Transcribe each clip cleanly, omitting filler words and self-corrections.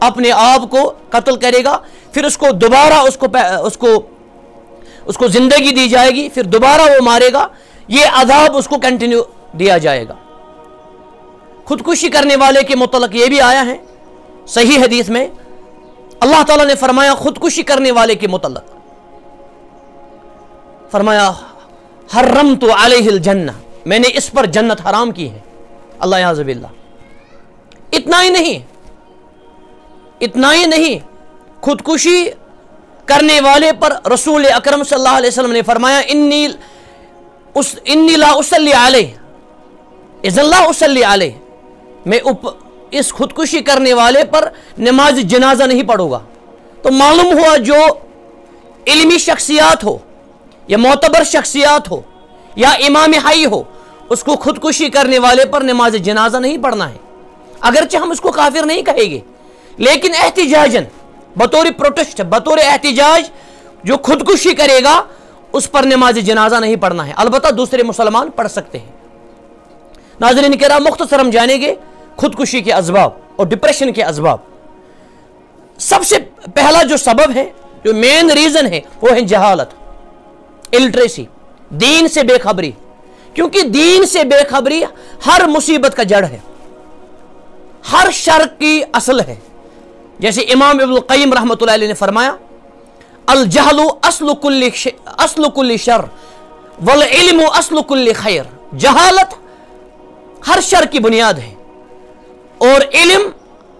اپنے آپ کو قتل کرے گا، پھر اس کو دوبارہ اس کو زندگی دی جائے گی، پھر دوبارہ وہ مارے گا، یہ عذاب اس کو کنٹینیو دیا جائے گا۔ خودکشی کرنے والے کے متعلق یہ بھی آیا ہے صحیح حدیث میں، اللہ تعالیٰ نے فرمایا خودکشی کرنے والے کے متعلق، فرمایا حرمت علیہ الجنہ، میں نے اس پر جنت حرام کی ہے، اللہ یعوذ باللہ۔ اتنا ہی نہیں، خودکشی کرنے والے پر رسول اکرم صلی اللہ علیہ وسلم نے فرمایا انی لا اصلی علیہ، اذن لا اصلی علیہ، میں اس خودکشی کرنے والے پر نماز جنازہ نہیں پڑھوں گا۔ تو معلوم ہوا جو علمی شخصیات ہو یا معتبر شخصیات ہو یا امام حی ہو، اس کو خودکشی کرنے والے پر نماز جنازہ نہیں پڑھنا ہے، اگرچہ ہم اس کو کافر نہیں کہیں گے، لیکن احتجاجاً بطور پروٹیسٹ، بطور احتجاج جو خودکشی کرے گا اس پر نماز جنازہ نہیں پڑھنا ہے، البتہ دوسرے مسلمان پڑھ سکتے ہیں۔ ناظرین کرام، مختصر ہم جانیں گے خودکشی کے اسباب اور ڈپریشن کے اسباب۔ سب سے پہلا جو سبب ہے، جو مین ریزن ہے، وہ ہے جہالت، الٹریسی، دین سے بے خبری، کیونکہ دین سے بے خبری ہر مصیبت کا جڑ ہے، ہر شر کی اصل ہے۔ جیسے امام ابن القیم رحمۃ اللہ علیہ نے فرمایا الجہل اصل کل شر والعلم اصل کل خیر، جہالت ہر شر کی بنیاد ہے اور علم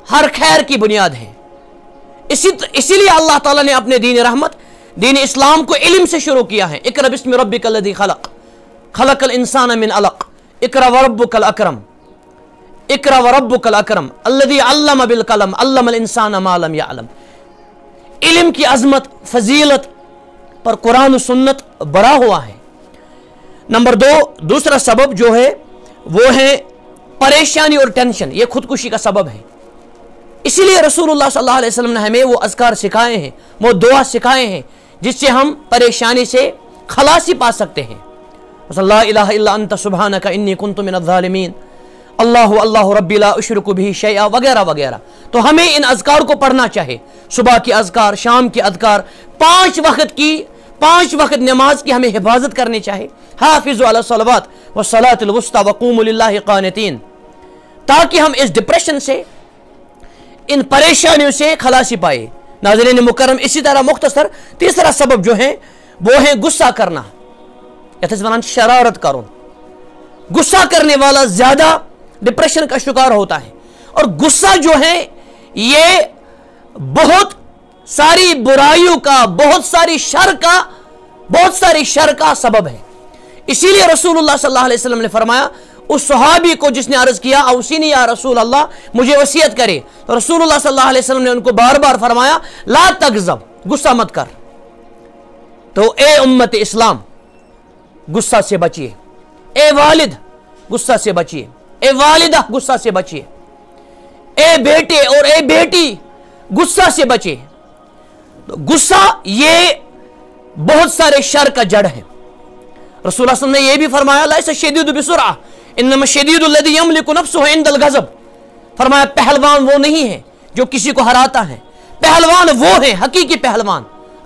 ہر خیر کی بنیاد ہے۔ اسی لیے اللہ تعالیٰ نے اپنے دین رحمت، دین اسلام کو علم سے شروع کیا ہے۔ اقرأ بسم ربک الذی خلق، خلق الانسان من علق، اقرأ وربک الاکرم، اقرأ وربک الاکرم الذی علم بالقلم علم الانسان ما لم یعلم۔ علم کی عظمت، فضیلت پر قرآن و سنت بڑا ہوا ہے۔ نمبر دوسرا سبب جو ہے وہ ہے پریشانی اور ٹینشن، یہ خودکشی کا سبب ہے۔ اسی لیے رسول اللہ صلی اللہ علیہ وسلم نے ہمیں وہ اذکار سکھائے ہیں، وہ دعا سکھائے ہیں جس سے ہم پریشانی سے خلاصی پا سکتے ہیں۔ لا الہ الا انت سبحانک انی کنت من الظالمین، اللہ اللہ ربی لا اشرک بہ شیئا، وغیرہ وغیرہ۔ تو ہمیں ان اذکار کو پڑھنا چاہے، صبح کی اذکار، شام کی اذکار، 5 وقت نماز کی ہمیں حفاظت کرنی چاہے۔ حافظوا علی الصلوات والصلاۃ الوسطی وقوموا للہ قانتین، تاکہ ہم اس ڈپریشن سے، ان پریشانیوں سے خلاصی پائے۔ ناظرین مکرم، اسی طرح مختصر تیسرا سبب جو ہے وہ ہے غصہ کرنا، شرارت کرو۔ غصہ کرنے والا زیادہ ڈپریشن کا شکار ہوتا ہے، اور غصہ جو ہے یہ بہت ساری برائیوں کا، بہت ساری شر کا سبب ہے۔ اسی لیے رسول اللہ صلی اللہ علیہ وسلم نے فرمایا اس صحابی کو جس نے عرض کیا اوصینی یا رسول اللہ، مجھے وصیت کرے، تو رسول اللہ صلی اللہ علیہ وسلم نے ان کو بار بار فرمایا لا تغضب، غصہ مت کر۔ تو اے امت اسلام، غصہ سے بچیے، اے والد غصہ سے بچیے، اے والدہ غصہ سے بچیے، اے بیٹے اور اے بیٹی غصہ سے بچے۔ غصہ یہ بہت سارے شر کا جڑ ہے۔ رسول اللہ صلی اللہ علیہ وسلم نے یہ بھی فرمایا لیس الشدید بسرعہ انما الشدید الذی یملک نفسہ عند الغضب، فرمایا پہلوان وہ نہیں ہے جو کسی کو ہراتا ہے، پہلوان وہ ہیں، حقیقی پہلوان،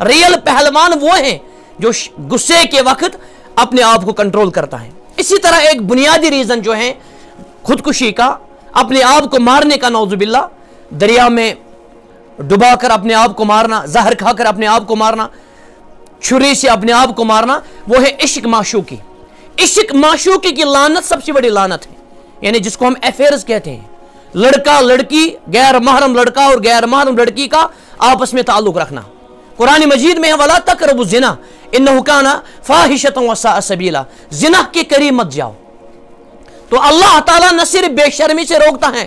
ریل پہلوان وہ ہیں جو غصے کے وقت اپنے آپ کو کنٹرول کرتا ہے۔ اسی طرح ایک بنیادی ریزن جو ہے خودکشی کا، اپنے آپ کو مارنے کا، نعوذ باللہ، دریا میں ڈبا کر اپنے آپ کو مارنا، زہر کھا کر اپنے آپ کو مارنا، چھری سے اپنے آپ کو مارنا، وہ ہے عشق معشوقی۔ عشق معشوقی کی لعنت سب سے بڑی لعنت ہے، یعنی جس کو ہم افیئرز کہتے ہیں، لڑکا لڑکی، غیر محرم لڑکا اور غیر محرم لڑکی کا آپس میں تعلق رکھنا۔ قرآن مجید میں ہے وَلَا تَقْرَبُوا الزِّنَا إِنَّهُ كَانَ فَاحِشَةً وَسَاءَ سَبِيلًا، زنا کے قریب مت جاؤ۔ تو اللہ تعالیٰ نہ صرف بے شرمی سے روکتا ہے،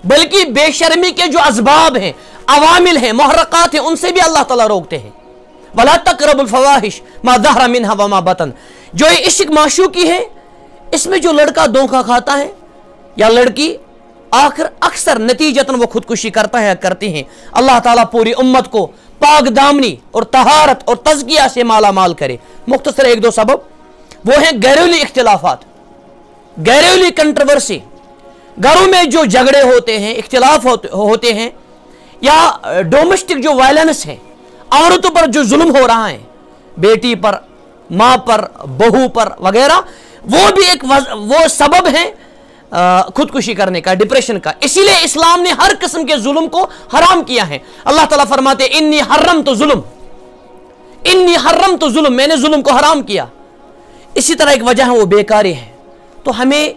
بلکہ بے شرمی کے جو اسباب ہیں، عوامل ہیں، محرکات ہیں، ان سے بھی اللہ تعالیٰ روکتے ہیں۔ وَلَا تَقْرَبُوا الْفَوَاحِشَ مَا ظَهَرَ مِنْهَا وَمَا بَطَنَ، جو یہ عشق معشوقی ہے، اس میں جو لڑکا دھوکہ کھاتا ہے یا لڑکی، آخر اکثر نتیجتاً وہ خودکشی کرتا ہے، کرتی ہیں۔ اللہ تعالیٰ پوری امت کو پاک دامنی اور طہارت اور تزکیہ سے مالا مال کرے۔ مختصر ایک دو سبب وہ ہیں گھریلو اختلافات، گھریلو کنٹروورسی، گھروں میں جو جھگڑے ہوتے ہیں، اختلاف ہوتے ہیں، یا ڈومیسٹک جو وائلنس ہے، عورتوں پر جو ظلم ہو رہا ہے، بیٹی پر، ماں پر، بہو پر وغیرہ، وہ بھی ایک وہ سبب ہے خودکشی کرنے کا، ڈپریشن کا. اسی لیے اسلام نے ہر قسم کے ظلم کو حرام کیا ہے. اللہ تعالیٰ فرماتے انی حرمت ظلم، انی حرمت ظلم، میں نے ظلم کو حرام کیا. اسی طرح ایک وجہ ہے وہ بیکاری ہے. تو ہمیں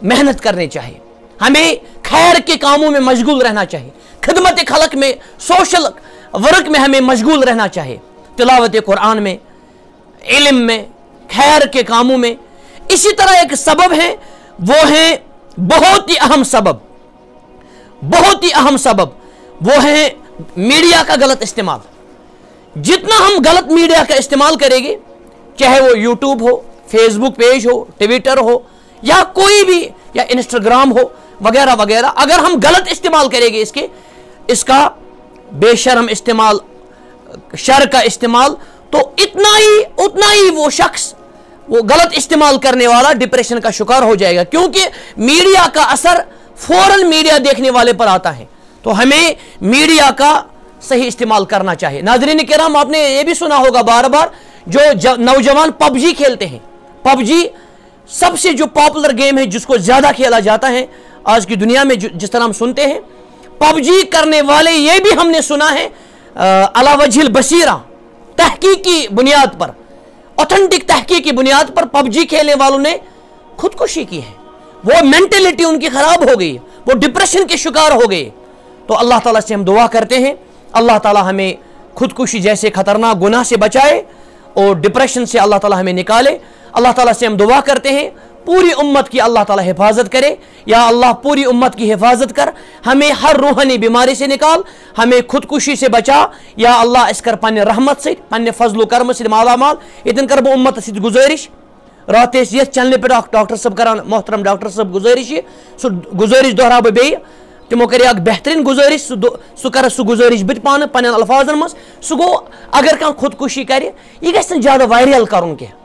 محنت کرنی چاہیے، ہمیں خیر کے کاموں میں مشغول رہنا چاہیے، خدمت خلق میں، سوشل ورک میں ہمیں مشغول رہنا چاہیے، تلاوت قرآن میں، علم میں، خیر کے کاموں میں. اسی طرح ایک سبب ہے، وہ ہے بہت ہی اہم سبب، بہت ہی اہم سبب، وہ ہے میڈیا کا غلط استعمال. جتنا ہم غلط میڈیا کا استعمال کریں گے، چاہے وہ یوٹیوب ہو، فیس بک پیج ہو، ٹویٹر ہو، یا کوئی بھی، یا انسٹاگرام ہو وغیرہ وغیرہ، اگر ہم غلط استعمال کریں گے اس کا بے شرم استعمال، شر کا استعمال، تو اتنا ہی وہ شخص، وہ غلط استعمال کرنے والا ڈپریشن کا شکار ہو جائے گا. کیونکہ میڈیا کا اثر فوراً میڈیا دیکھنے والے پر آتا ہے. تو ہمیں میڈیا کا صحیح استعمال کرنا چاہیے. ناظرین کرام، آپ نے یہ بھی سنا ہوگا بار بار، جو نوجوان پب جی کھیلتے ہیں، پب جی سب سے جو پاپولر گیم ہے، جس کو زیادہ کھیلا جاتا ہے آج کی دنیا میں، جس طرح ہم سنتے ہیں، پب جی کرنے والے، یہ بھی ہم نے سنا ہے علی وجہ البصیرہ، تحقیقی بنیاد پر، اوتھنٹک تحقیقی بنیاد پر پب جی کھیلنے والوں نے خودکشی کی ہے. وہ مینٹلٹی ان کی خراب ہو گئی، وہ ڈپریشن کے شکار ہو گئے. تو اللہ تعالیٰ سے ہم دعا کرتے ہیں، اللہ تعالیٰ ہمیں خودکشی جیسے خطرناک گناہ سے بچائے اور ڈپریشن سے اللہ تعالیٰ ہمیں نکالے. اللہ تعالیٰ سے ہم دعا کرتے ہیں پوری امت کی اللہ تعالیٰ حفاظت کرے. یا اللہ پوری امت کی حفاظت کر، ہمیں ہر روحانی بیماری سے نکال، ہمیں خودکشی سے بچا. یا اللہ اس کر پنہ رحمت سے، پنہ فضل و کرم سے مالا مال. اتن کر بہ امت ست گزارش، رات یہ چینل پہ ڈاکٹر صاحب کران، محترم ڈاکٹر صاحب گزارش، سو گزارش دہرا بہ بیٚیہِ، تمو کر اک بہترین گزارش، سہ کر سہ گزارش بت پانہ پنن الفاظن مز. سہ گو اگر کان خودکشی کرِ، یہ گژھِ نہٕ زیادہ وائرل کرن کینٛہہ.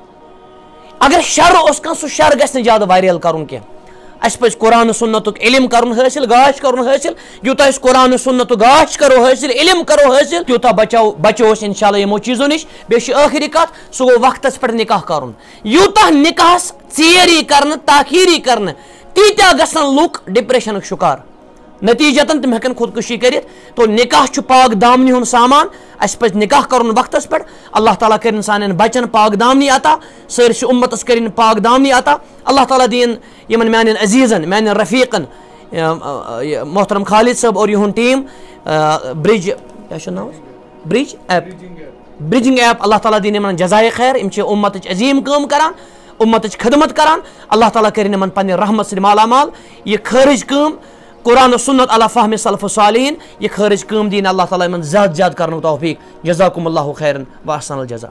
اگر شر اوس کان، سہ شر گژھِ نہٕ زیادہ وائرل کرن کینٛہہ. اس پز قرآن سنتک علم کرن حاصل، گاش کرن حاصل. یوتہ اس قرآن سنت گاش کرو حاصل، علم کرو حاصل، تیوتہ بچو انشاءاللہ یمو چیزو نش. بیٚیہِ چھِ ٲخری کتھ، سہ گو وقتس پٮ۪ٹھ نکاح کرن. یوتہ نکاحس ژیری کرن، تاخیری کرن، تیٖتیاہ گژھن لُکھ ڈپریشنک شکار. نتیجتاً تم ہیکن خودکشی کرت. تو نکاح چھ پاک دامنی ہن سامان. اس پز نکاح کرن وقتس پہ. اللہ تعالیٰ کرن سانن بچن پاک دامنی عطا، سٲرسہِ امتس کرن پاک دامنی عطا. اللہ تعالیٰ دین یمن میانن عزیزن، میانن رفیقن، محترم خالد صاحب اور یہن ٹیم برج، کیا چھُ ناو، برج ایپ، برجنگ ایپ، اللہ تعالیٰ دین یمن جزائے خیر. یم چھ امتچ عظیم کٲم کران، امتچ خدمت کران. اللہ تعالیٰ کرن یمن پنہ رحمت سۭتۍ مالا مال. یہ خٲرج کٲم، قرآن و سنت علی فہم سلف صالحین، یہ خارج کام دین اللہ تعالیٰ من زیادہ زیادہ کرنو توفیق. جزاکم اللہ خیرن و احسن الجزا.